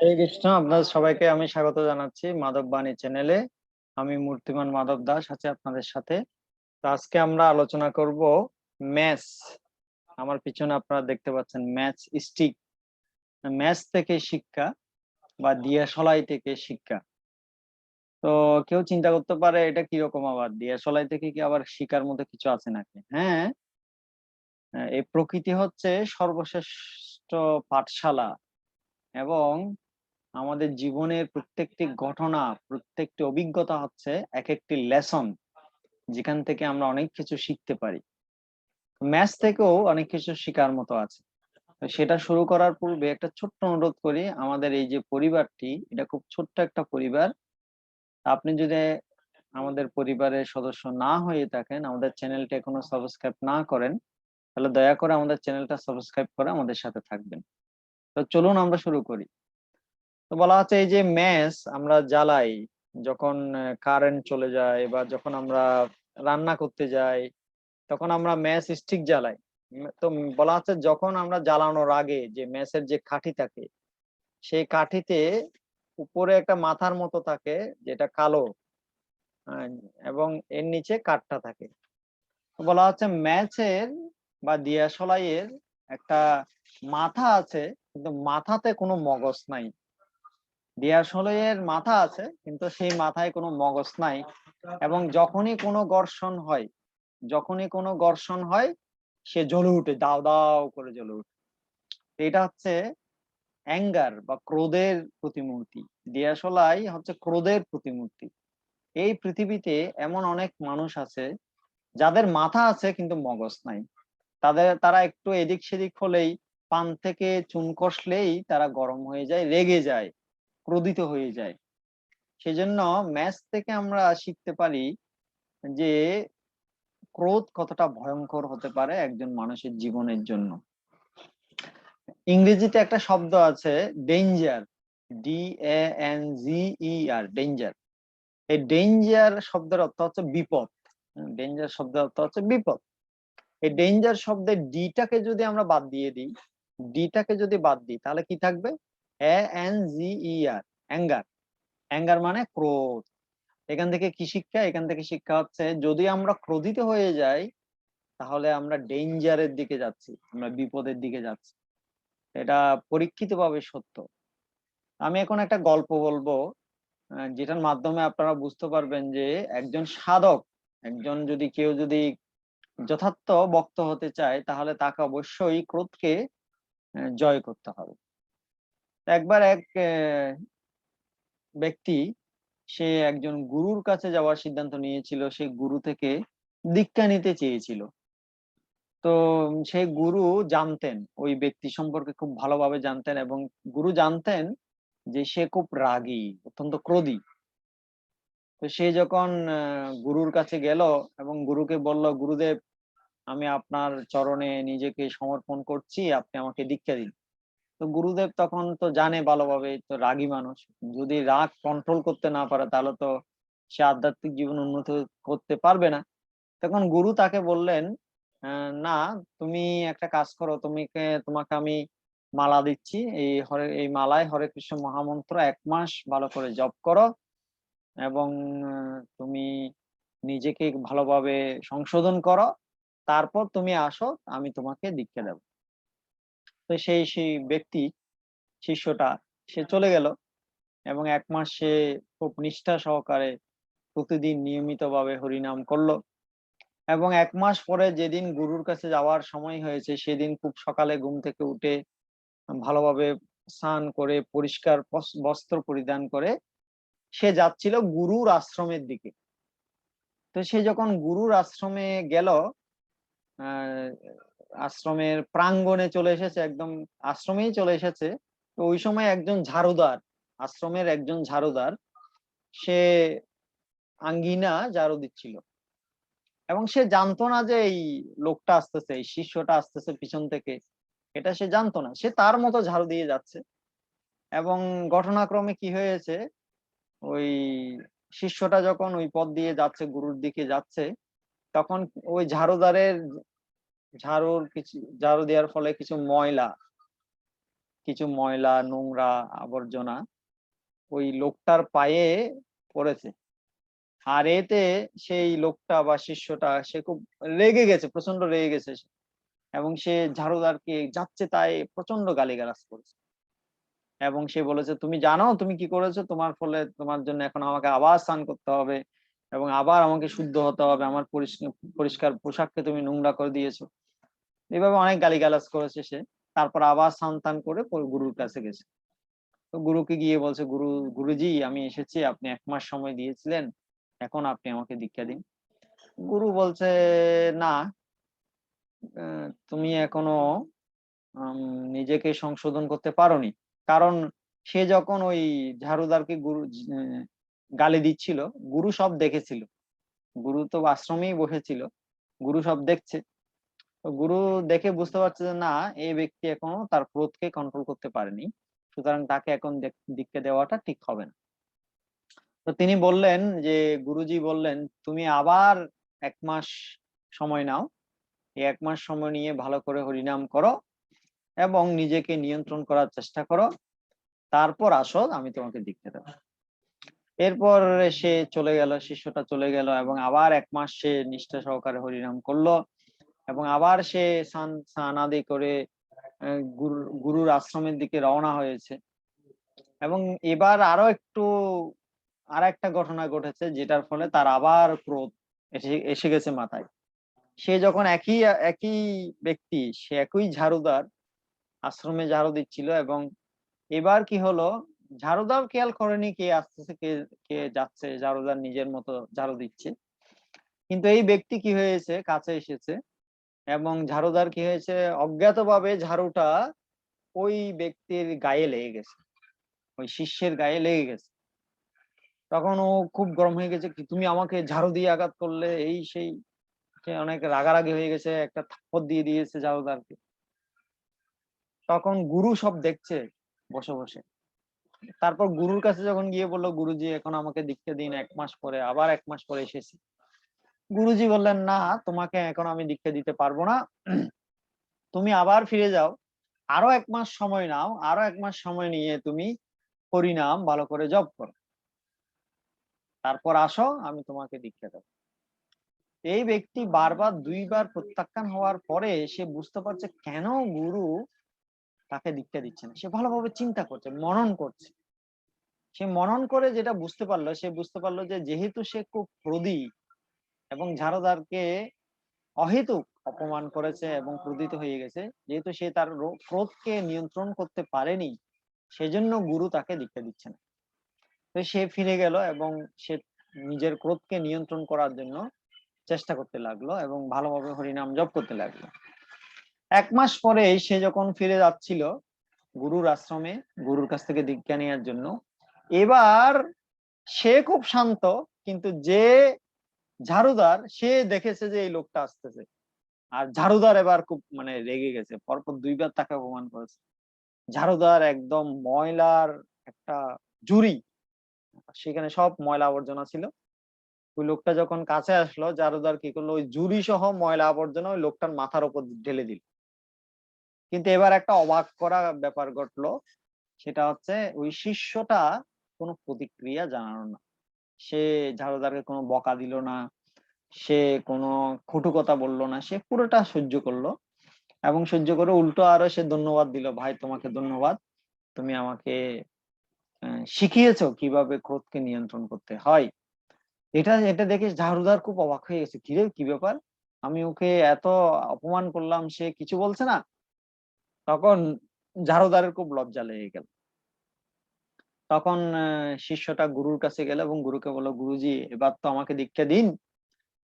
হরে কৃষ্ণ, আপনাদের সবাইকে আমি স্বাগত জানাচ্ছি মাধব বাণী চ্যানেলে। আমি মূর্তিমান মাধব দাস আছি আপনাদের সাথে। তো আজকে আমরা আলোচনা করব ম্যাথ। আমার পিছনে আপনারা দেখতে পাচ্ছেন ম্যাথ স্টিক। ম্যাথ থেকে শিক্ষা বা দিয়াশলাই থেকে শিক্ষা। তো কেউ চিন্তা করতে পারে এটা কিরকম, আবার দিয়াশলাই থেকে কি আবার শিকার মতো কিছু আছে নাকি? হ্যাঁ, এই প্রকৃতি হচ্ছে সর্বশ্রেষ্ঠ পাঠশালা এবং আমাদের জীবনের প্রত্যেকটি ঘটনা, প্রত্যেকটি অভিজ্ঞতা হচ্ছে এক একটি লেসন, যেখান থেকে আমরা অনেক কিছু শিখতে পারি। ম্যাথ থেকেও অনেক কিছু শেখার মতো আছে। তো সেটা শুরু করার পূর্বে একটা ছোট্ট অনুরোধ করি, আমাদের এই যে পরিবারটি, এটা খুব ছোট্ট একটা পরিবার। আপনি যদি আমাদের পরিবারের সদস্য না হয়ে থাকেন, আমাদের চ্যানেলটি এখনো সাবস্ক্রাইব না করেন, তাহলে দয়া করে আমাদের চ্যানেলটা সাবস্ক্রাইব করে আমাদের সাথে থাকবেন। তো চলুন আমরা শুরু করি। তো বলা হচ্ছে এই যে ম্যাচ আমরা জ্বালাই যখন কারেন্ট চলে যায়, বা যখন আমরা রান্না করতে যাই, তখন আমরা ম্যাচ স্টিক জ্বালাই। তো বলা হচ্ছে যখন আমরা জ্বালানোর আগে যে ম্যাচের যে কাঠি থাকে, সেই কাঠিতে উপরে একটা মাথার মতো থাকে যেটা কালো, আহ, এবং এর নিচে কাঠটা থাকে। তো বলা হচ্ছে ম্যাচের বা দিয়াশলাইয়ের একটা মাথা আছে, কিন্তু মাথাতে কোনো মগজ নাই। দিয়াশলাইয়ের মাথা আছে কিন্তু সেই মাথায় কোনো মগজ নাই। এবং যখনই কোনো ঘর্ষণ হয় সে জ্বলে উঠে, দাও দাও করে জ্বলে উঠে। এটা হচ্ছে অ্যাঙ্গার বা ক্রোধের প্রতিমূর্তি। দিয়াশলাই হচ্ছে ক্রোধের প্রতিমূর্তি। এই পৃথিবীতে এমন অনেক মানুষ আছে যাদের মাথা আছে কিন্তু মগজ নাই। তারা একটু এদিক সেদিক হলেই, পান থেকে চুন কষলেই তারা গরম হয়ে যায়, রেগে যায়, ক্রোধিত হয়ে যায়। সেজন্য ম্যাথ থেকে আমরা শিখতে পারি যে ক্রোধ কতটা ভয়ঙ্কর হতে পারে একজন মানুষের জীবনের জন্য। ইংরেজিতে একটা শব্দ আছে ডেঞ্জার, DANGER, ডেঞ্জার। এই ডেঞ্জার শব্দের অর্থ হচ্ছে বিপদ। ডেঞ্জার শব্দের অর্থ হচ্ছে বিপদ। এই ডেঞ্জার শব্দের ডিটাকে যদি আমরা বাদ দিয়ে দিই, তাহলে কি থাকবে? ANGER, anger. অ্যাঙ্গার মানে ক্রোধ। এখান থেকে কি শিক্ষা? এখান থেকে শিক্ষা হচ্ছে যদি আমরা ক্রোধিত হয়ে যাই, তাহলে আমরা ডেঞ্জারের দিকে যাচ্ছি, আমরা বিপদের দিকে যাচ্ছি। এটা পরীক্ষিতভাবে সত্য। আমি এখন একটা গল্প বলবো, যেটার মাধ্যমে আপনারা বুঝতে পারবেন যে একজন সাধক, কেউ যদি যথার্থ ভক্ত হতে চায়, তাহলে তাকে অবশ্যই ক্রোধকে জয় করতে হবে। একবার এক ব্যক্তি, সে একজন গুরুর কাছে যাওয়ার সিদ্ধান্ত নিয়েছিল। সে গুরু থেকে দীক্ষা নিতে চেয়েছিল। তো সেই গুরু জানতেন, ওই ব্যক্তি সম্পর্কে খুব ভালোভাবে জানতেন, এবং গুরু জানতেন যে সে খুব রাগী, অত্যন্ত ক্রোধী। তো সে যখন গুরুর কাছে গেল এবং গুরুকে বলল, গুরুদেব, আমি আপনার চরণে নিজেকে সমর্পণ করছি, আপনি আমাকে দীক্ষা দিন। তো গুরুদেব তখন তো জানে ভালোভাবে, তো রাগী মানুষ, যদি রাগ কন্ট্রোল করতে না পারে তাহলে তো সে আধ্যাত্মিক জীবন উন্নতি করতে পারবে না। তখন গুরু তাকে বললেন, না, তুমি একটা কাজ করো, তোমাকে আমি মালা দিচ্ছি। এই মালায় হরে কৃষ্ণ মহামন্ত্র 1 মাস ভালো করে জপ করো, এবং তুমি নিজেকে ভালোভাবে সংশোধন করো। তারপর তুমি আসো, আমি তোমাকে দীক্ষা দেব। তো সেই ব্যক্তি, শিষ্যটা, সে চলে গেল এবং 1 মাস সে খুব নিষ্ঠা সহকারে প্রতিদিন নিয়মিতভাবে হরিনাম করলো। এবং 1 মাস পরে যেদিন গুরুর কাছে যাওয়ার সময় হয়েছে, সেদিন খুব সকালে ঘুম থেকে উঠে ভালোভাবে স্নান করে পরিষ্কার বস্ত্র পরিধান করে সে যাচ্ছিল গুরুর আশ্রমের দিকে। তো সে যখন গুরুর আশ্রমে গেল, আহ আশ্রমের প্রাঙ্গণে চলে এসেছে, একদম আশ্রমেই চলে এসেছে। তো ওই সময় আশ্রমের একজন ঝাড়ুদার, সে আঙ্গিনা ঝাড়ু দিচ্ছিল। এবং সে জানতো না যে এই লোকটা আসতেছে, এই শিষ্যটা আসতেছে পিছন থেকে। এটা সে জানতো না, সে তার মতো ঝাড়ু দিয়ে যাচ্ছে। এবং ঘটনাক্রমে কি হয়েছে, ওই শিষ্যটা যখন ওই পথ দিয়ে যাচ্ছে, গুরুর দিকে যাচ্ছে, তখন ওই ঝাড়ুদারের ঝাড়ু দেওয়ার ফলে কিছু ময়লা কিছু ময়লা নোংরা আবর্জনা ওই লোকটার পায়ে পড়েছে। আর এতে সেই লোকটা বা শিষ্যটা সে খুব রেগে গেছে, প্রচন্ড রেগে গেছে সে। এবং সে ঝাড়ুদারকে যাচ্ছে তাই প্রচন্ড গালিগালাজ করেছে। এবং সে বলেছে, তুমি জানো তুমি কি করেছো? তোমার ফলে তোমার জন্য এখন আমাকে আবার স্নান করতে হবে এবং আবার আমাকে শুদ্ধ হতে হবে। আমার পরিষ্কার পোশাককে তুমি নোংরা করে দিয়েছো। এভাবে অনেক গালিগালাজ করেছে সে। তারপর আবার স্নান টান করে গুরুর কাছে গেছে। তো গুরুকে গিয়ে বলছে, গুরুজি আমি এসেছি, আপনি 1 মাস সময় দিয়েছিলেন, এখন আপনি আমাকে দীক্ষা দিন। গুরু বলছে, না, তুমি এখনো নিজেকে সংশোধন করতে পারোনি। কারণ সে যখন ওই ঝাড়ুদারকে গালি দিচ্ছিল, গুরু সব দেখেছিল। গুরু তো আশ্রমেই বসেছিল, গুরু সব দেখছে। তো গুরু দেখে বুঝতে পারছে যে না, এই ব্যক্তি এখনো তার ক্রোধকে কন্ট্রোল করতে পারেনি, সুতরাং তাকে এখন দীক্ষা দেওয়াটা ঠিক হবে না। তো তিনি বললেন যে, গুরুজি বললেন, তুমি আবার 1 মাস সময় নাও। এই 1 মাস সময় নিয়ে ভালো করে হরিনাম করো এবং নিজেকে নিয়ন্ত্রণ করার চেষ্টা করো, তারপর আসো, আমি তোমাকে দীক্ষা দেবো। এরপর সে চলে গেল, শিষ্যটা চলে গেল এবং আবার 1 মাস সে নিষ্ঠা সহকারে হরিনাম করলো এবং আবার সে স্নান আদি করে গুরুর আশ্রমের দিকে রওনা হয়েছে। এবং এবার আরো একটু আর একটা ঘটনা ঘটেছে, যেটার ফলে তার আবার ক্রোধ এসে এসে গেছে মাথায়। সে যখন একই একই ব্যক্তি, সে একই ঝাড়ুদার আশ্রমে ঝাড়ু দিচ্ছিল এবং এবার কি হলো, ঝাড়ুদার খেয়াল করেনি কে আসতেছে কে কে যাচ্ছে, ঝাড়ুদার নিজের মতো ঝাড়ু দিচ্ছে। কিন্তু এই ব্যক্তি কি হয়েছে, কাছে এসেছে এবং ঝাড়ুদার কি হয়েছে, অজ্ঞাতভাবে ঝাড়ুটা ওই ব্যক্তির গায়ে লেগে গেছে, ওই শিষ্যের গায়ে লেগে গেছে। তখন ও খুব গরম হয়ে গেছে, কি তুমি আমাকে ঝাড়ু দিয়ে আঘাত করলে, এই সেই। সে অনেক রাগারাগি হয়ে গেছে, একটা থাপ্পড় দিয়ে দিয়েছে ঝাড়ুদারকে। তখন গুরু সব দেখছে বসে বসে। তারপর গুরুর কাছে যখন গিয়ে বললো, গুরুজি এখন আমাকে দীক্ষা দিন, 1 মাস পরে, আবার 1 মাস পরে এসেছি। গুরুজি বললেন, না, তোমাকে এখন আমি দীক্ষা দিতে পারবো না। তুমি আবার ফিরে যাও, আরো 1 মাস সময় নাও, আরো 1 মাস সময় নিয়ে তুমি হরিনাম ভালো করে জপ করো, তারপর আসো, আমি তোমাকে দীক্ষা দেবো। এই ব্যক্তি বারবার 2বার প্রত্যাখ্যান হওয়ার পরে সে বুঝতে পারছে কেন গুরু তাকে দীক্ষা দিচ্ছে না। সে ভালোভাবে চিন্তা করছে, মনন করছে। সে মনন করে যেটা বুঝতে পারলো, সে বুঝতে পারলো যে যেহেতু সে খুব ক্রোধী এবং ঝাড়ুদারকে অহেতুক অপমান করেছে এবং ক্রোধিত হয়ে গেছে, যেহেতু সে তার ক্রোধকে নিয়ন্ত্রণ করতে পারেনি, সেজন্য গুরু তাকে দীক্ষা দিচ্ছে না। তো সে ফিরে গেল এবং সে নিজের ক্রোধকে নিয়ন্ত্রণ করার জন্য চেষ্টা করতে লাগলো এবং ভালোভাবে হরিনাম জপ করতে লাগলো। 1 মাস পরে সে যখন ফিরে যাচ্ছিল গুরুর আশ্রমে, গুরুর কাছ থেকে দীক্ষা নেওয়ার জন্য, এবার সে খুব শান্ত, কিন্তু যে ঝাড়ুদার সে দেখেছে যে এই লোকটা আসতেছে, আর ঝাড়ুদার এবার খুব মানে রেগে গেছে, পরপর 2বার তাকে অপমান করেছে। ঝাড়ুদার একদম ময়লার একটা ঝুড়ি, সেখানে সব ময়লা আবর্জনা ছিল। ওই লোকটা যখন কাছে আসলো, ঝাড়ুদার কি করলো, ওই ঝুড়ি সহ ময়লা আবর্জনা ওই লোকটার মাথার উপর ঢেলে দিল। কিন্তু এবার একটা অবাক করা ব্যাপার ঘটলো, সেটা হচ্ছে ওই শিষ্যটা কোনো প্রতিক্রিয়া জানালো না। সে ঝাড়ুদারকে কোনো বকা দিল না, সে কোনো কটু কথা বললো না, সে পুরোটা সহ্য করলো এবং সহ্য করে উল্টো আরো সে ধন্যবাদ দিল, ভাই তোমাকে ধন্যবাদ, তুমি আমাকে শিখিয়েছো কিভাবে ক্রোধকে নিয়ন্ত্রণ করতে হয়। এটা এটা দেখে ঝাড়ুদার খুব অবাক হয়ে গেছে, কিরে কি ব্যাপার, আমি ওকে এত অপমান করলাম, সে কিছু বলছে না। তখন ঝাড়ুদারের খুব লজ্জা লেগে গেল। তখন শিষ্যটা গুরুর কাছে গেল এবং গুরুকে বলল, গুরুজি এবার তো আমাকে দীক্ষা দিন।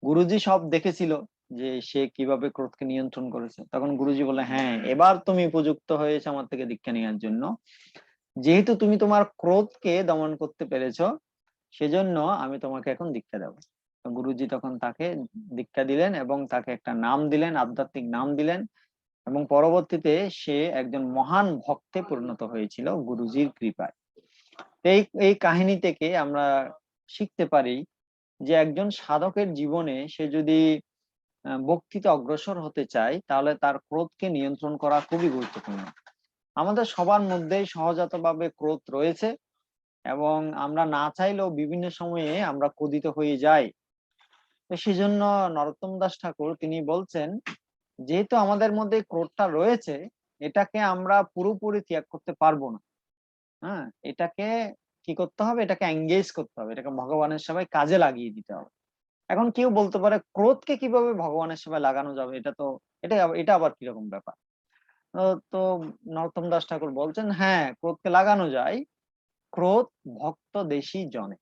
গুরুজি সব দেখেছিল যে সে কিভাবে ক্রোধকে নিয়ন্ত্রণ করেছে। তখন গুরুজি বললে, হ্যাঁ, এবার তুমি উপযুক্ত হয়েছে আমার থেকে দীক্ষা নেওয়ার জন্য। যেহেতু তুমি তোমার ক্রোধকে দমন করতে পেরেছো, সেজন্য আমি তোমাকে এখন দীক্ষা দেবো। গুরুজি তখন তাকে দীক্ষা দিলেন এবং তাকে একটা নাম দিলেন, আধ্যাত্মিক নাম দিলেন এবং পরবর্তীতে সে একজন মহান ভক্তে পরিণত হয়েছিল গুরুজির কৃপায়। এই এই কাহিনী থেকে আমরা শিখতে পারি যে একজন সাধকের জীবনে সে যদি ভক্তিতে অগ্রসর হতে চায়, তাহলে তার ক্রোধকে নিয়ন্ত্রণ করা খুবই গুরুত্বপূর্ণ। আমাদের সবার মধ্যেই সহজাতভাবে ক্রোধ রয়েছে এবং আমরা না চাইলেও বিভিন্ন সময়ে আমরা ক্রোধিত হয়ে যাই। তো সেজন্য নরোত্তম দাস ঠাকুর তিনি বলছেন, যেহেতু আমাদের মধ্যে ক্রোধটা রয়েছে, এটাকে আমরা পুরোপুরি ত্যাগ করতে পারবো না। হ্যাঁ? এটাকে কি করতে হবে? এটাকে এনগেজ করতে হবে। এটাকে ভগবানের সেবায় কাজে লাগিয়ে দিতে হবে। এখন কেউ বলতে পারে, ক্রোধকে কিভাবে ভগবানের সেবায় লাগানো যাবে? এটা আবার কিরকম ব্যাপার? তো তো নরোত্তম দাস ঠাকুর বলছেন, হ্যাঁ, ক্রোধকে লাগানো যায়। ক্রোধ ভক্ত দেশী জনে।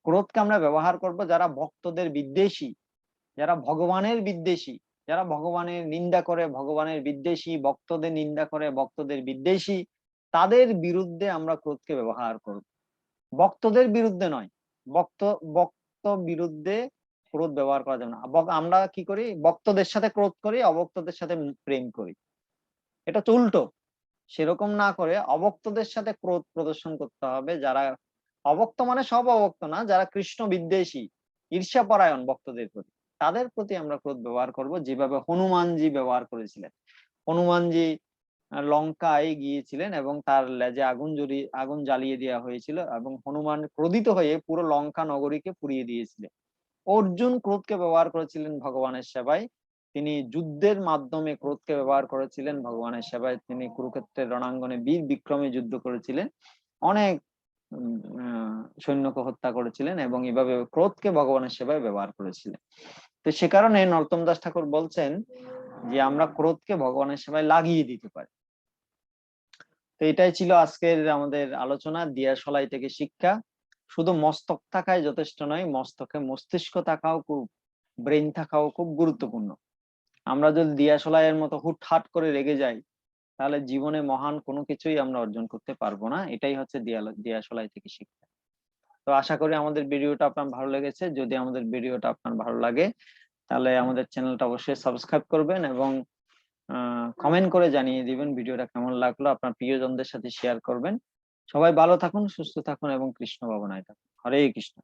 ক্রোধকে আমরা ব্যবহার করব যারা ভক্তদের বিদ্বেষী, যারা ভগবানের বিদ্বেষী, যারা ভগবানের নিন্দা করে, ভগবানের বিদ্বেষী, ভক্তদের নিন্দা করে, ভক্তদের বিদ্বেষী, তাদের বিরুদ্ধে আমরা ক্রোধকে ব্যবহার করব। ভক্তদের বিরুদ্ধে নয়। ভক্ত ভক্ত বিরুদ্ধে ক্রোধ ব্যবহার করা যাবে না। আমরা কি করি? ভক্তদের সাথে ক্রোধ করি, অভক্তদের সাথে প্রেম করি। এটা তো উল্টো। সেরকম না করে অভক্তদের সাথে ক্রোধ প্রদর্শন করতে হবে। যারা অভক্ত মানে সব অভক্ত না, যারা কৃষ্ণ বিদ্বেষী, ঈর্ষাপরায়ণ ভক্তদের প্রতি, তাদের প্রতি আমরা ক্রোধ ব্যবহার করব, যেভাবে হনুমানজি ব্যবহার করেছিলেন। হনুমানজি লঙ্কায় গিয়েছিলেন এবং তার লেজে আগুন জ্বালিয়ে দেওয়া হয়েছিল এবং হনুমান ক্রোধিত হয়ে পুরো লঙ্কা নগরীকে পুড়িয়ে দিয়েছিলেন। অর্জুন ক্রোধকে ব্যবহার করেছিলেন ভগবানের সেবায়। তিনি যুদ্ধের মাধ্যমে ক্রোধকে ব্যবহার করেছিলেন ভগবানের সেবায়। তিনি কুরুক্ষেত্রের রণাঙ্গনে বীর বিক্রমে যুদ্ধ করেছিলেন। অনেক সৈন্যকে হত্যা করেছিলেন এবং এভাবে ক্রোধকে ভগবানের সেবায় ব্যবহার করেছিলেন। তো সে কারণে নরোত্তম দাস ঠাকুর বলছেন যে আমরা ক্রোধকে ভগবানের সেবায় লাগিয়ে দিতে পারি। তো এটাই ছিল আজকের আমাদের আলোচনা, দিয়াশলাই থেকে শিক্ষা। শুধু মস্তক থাকাই যথেষ্ট নয়, মস্তকে মস্তিষ্ক থাকাও ব্রেন থাকাও খুব গুরুত্বপূর্ণ। আমরা যদি দিয়াশলাইয়ের মতো হুটহাট করে রেগে যাই, তাহলে জীবনে মহান কোনো কিছুই আমরা অর্জন করতে পারবো না। এটাই হচ্ছে দিয়াশলাই থেকে শিক্ষা। তো আশা করি আমাদের ভিডিওটা আপনার ভালো লেগেছে। যদি আমাদের ভিডিওটা আপনার ভালো লাগে, তাহলে আমাদের চ্যানেলটা অবশ্যই সাবস্ক্রাইব করবেন এবং কমেন্ট করে জানিয়ে দিবেন ভিডিওটা কেমন লাগলো। আপনার প্রিয়জনদের সাথে শেয়ার করবেন। সবাই ভালো থাকুন, সুস্থ থাকুন এবং কৃষ্ণ ভাবনায় থাকুন। হরে কৃষ্ণ।